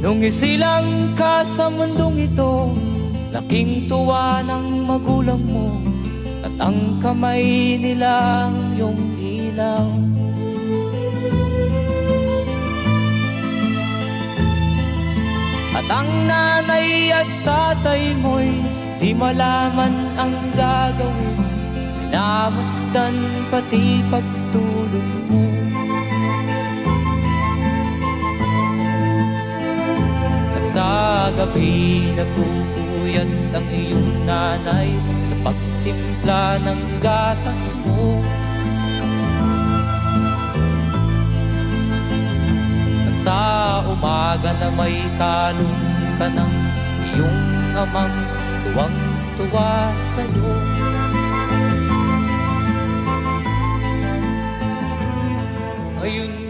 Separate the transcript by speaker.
Speaker 1: Nung isilang ka sa mundong ito, laking tuwa ng magulang mo, at ang kamay nila ang iyong ilaw. At ang nanay at tatay mo'y di malaman ang gagawin, minamasdan pati pagtulog mo. At sa gabi nagpupuyat ang iyong nanay sa pagtimpla ng gatas mo. At sa umaga na may kalong ka ng iyong amang tuwang-tuwa sa'yo. Ngayon